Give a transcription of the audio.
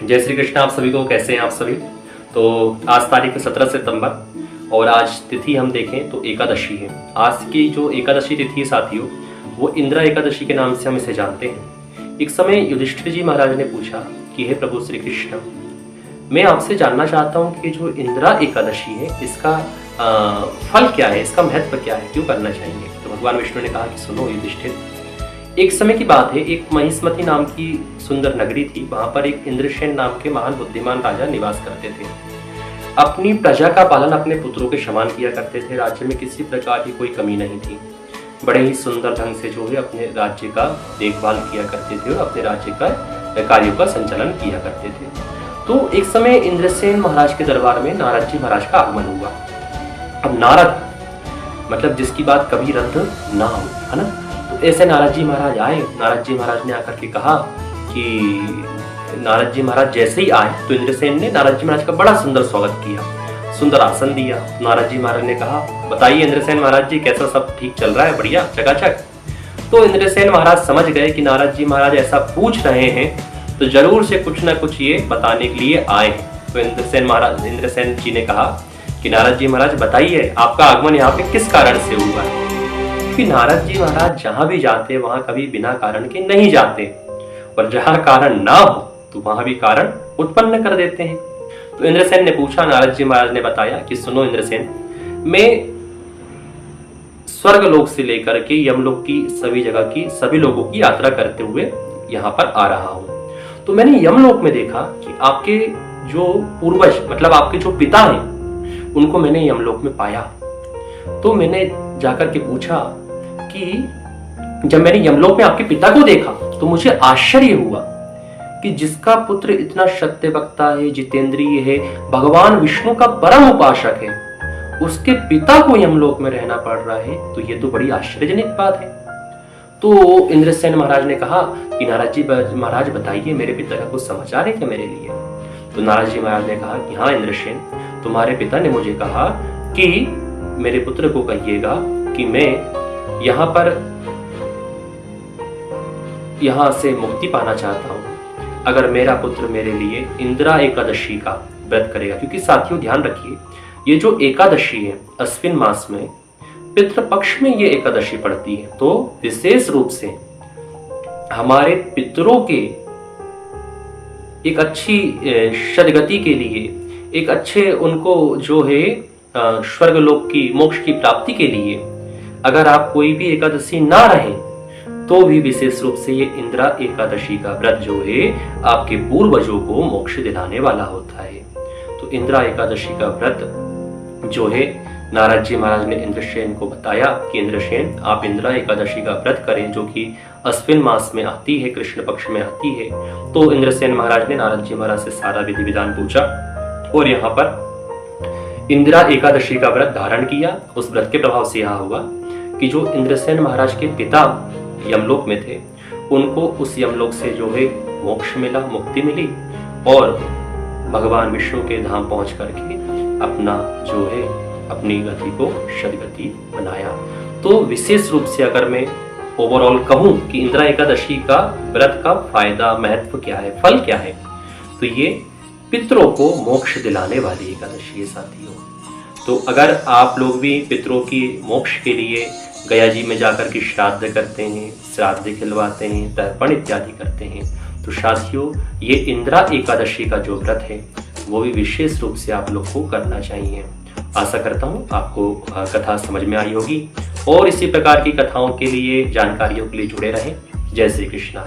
जय श्री कृष्ण। आप सभी को कैसे हैं आप सभी। तो आज तारीख है 17 सितंबर और आज तिथि हम देखें तो एकादशी है। आज की जो एकादशी तिथि है साथियों, वो इंदिरा एकादशी के नाम से हम इसे जानते हैं। एक समय युधिष्ठिर जी महाराज ने पूछा कि हे प्रभु श्री कृष्ण, मैं आपसे जानना चाहता हूँ कि जो इंदिरा एकादशी है इसका फल क्या है, इसका महत्व क्या है, क्यों करना चाहिए। तो भगवान विष्णु ने कहा कि सुनो युधिष्ठिर, एक समय की बात है, एक महिष्मती नाम की सुंदर नगरी थी। वहां पर एक इंद्रसेन नाम के महान बुद्धिमान राजा निवास करते थे। अपनी प्रजा का पालन अपने पुत्रों के समान किया करते थे। राज्य में किसी प्रकार की कोई कमी नहीं थी। बड़े ही सुंदर ढंग से जो है अपने राज्य का देखभाल किया करते थे और अपने राज्य का कार्यों का संचालन किया करते थे। तो एक समय इंद्रसेन महाराज के दरबार में नारद जी महाराज का आगमन हुआ। अब नारद मतलब जिसकी बात कभी रद्द ना हो, है ना। तो ऐसे नारद जी महाराज आए। नारद जी महाराज ने आकर के कहा कि नारद जी महाराज जैसे ही आए तो इंद्रसेन ने नारद जी महाराज का बड़ा सुंदर स्वागत किया, सुंदर आसन दिया। नारद जी महाराज ने कहा, बताइए इंद्रसेन महाराज जी, कैसा सब ठीक चल रहा है, बढ़िया चकाचक। तो इंद्रसेन महाराज समझ गए कि नारद जी महाराज ऐसा पूछ रहे हैं तो जरूर से कुछ ना कुछ ये बताने के लिए आए हैं। तो इंद्रसेन जी ने कहा कि नारद जी महाराज बताइए, आपका आगमन यहाँ पे किस कारण से हुआ है। क्योंकि नारद जी महाराज जहां भी जाते वहां कभी बिना कारण के नहीं जाते, और जहां कारण ना हो तो वहां भी कारण उत्पन्न कर देते हैं। तो इंद्रसेन ने पूछा, नारद जी महाराज ने बताया कि सुनो इंद्रसेन, मैं स्वर्ग लोक से लेकर के यमलोक की सभी जगह की सभी लोगों की यात्रा करते हुए यहाँ पर आ रहा हूँ। तो मैंने यमलोक में देखा कि आपके जो पूर्वज मतलब आपके जो पिता हैं उनको मैंने यमलोक में पाया। तो मैंने जाकर के पूछा कि जब मैंने यमलोक में आपके पिता को देखा तो मुझे आश्चर्य हुआ कि जिसका पुत्र इतना सत्य वक्ता है, जितेंद्रिय है, भगवान विष्णु का परम उपासक है, उसके पिता को यमलोक में रहना पड़ रहा है, तो ये तो बड़ी आश्चर्यजनक बात है। तो इंद्रसेन महाराज ने कहा कि नारद जी महाराज बताइए, मेरे पिता का कुछ समाचार है क्या मेरे लिए। तो नारद जी महाराज ने कहा कि हाँ इंद्रसेन, तुम्हारे पिता ने मुझे कहा कि मेरे पुत्र को कहिएगा कि मैं यहाँ से मुक्ति पाना चाहता हूँ, अगर मेरा पुत्र मेरे लिए इंदिरा एकादशी का व्रत करेगा। क्योंकि साथियों ध्यान रखिए, ये जो एकादशी है अश्विन मास में पितृपक्ष में ये एकादशी पड़ती है। तो विशेष रूप से हमारे पितरों के एक अच्छी सदगति के लिए, एक अच्छे उनको जो है स्वर्ग लोक की मोक्ष की प्राप्ति के लिए अगर आप कोई भी एकादशी ना रहे तो भी विशेष रूप से ये इंदिरा एकादशी का व्रत जो है आपके पूर्वजों को मोक्ष दिलाने वाला होता है। तो इंदिरा एकादशी का व्रत जो है नारद जी महाराज ने इंद्रसेन को बताया कि इंद्रसेन आप इंदिरा एकादशी का व्रत करें, जो कि अश्विन मास में आती है, कृष्ण पक्ष में आती है। तो इंद्रसेन महाराज ने नारद जी महाराज से सारा विधि विधान पूछा और यहाँ पर इंदिरा एकादशी का व्रत धारण किया। उस व्रत के प्रभाव से यह हुआ कि जो इंद्रसेन महाराज के पिता यमलोक में थे उनको उस यमलोक से जो है मोक्ष मिला, मुक्ति मिली, और भगवान विष्णु के धाम पहुंच करके अपना जो है अपनी गति को सदगति बनाया। तो विशेष रूप से अगर मैं ओवरऑल कहूं कि इंदिरा एकादशी का व्रत का फायदा, महत्व क्या है, फल क्या है, तो ये पितरों को मोक्ष दिलाने वाली एकादशी है साथियों। तो अगर आप लोग भी पितरों की मोक्ष के लिए गया जी में जाकर के श्राद्ध करते हैं, श्राद्ध खिलवाते हैं, तर्पण इत्यादि करते हैं, तो साथियों ये इंदिरा एकादशी का जो व्रत है वो भी विशेष रूप से आप लोग को करना चाहिए। आशा करता हूँ आपको कथा समझ में आई होगी और इसी प्रकार की कथाओं के लिए, जानकारियों के लिए जुड़े रहें। जय श्री कृष्णा।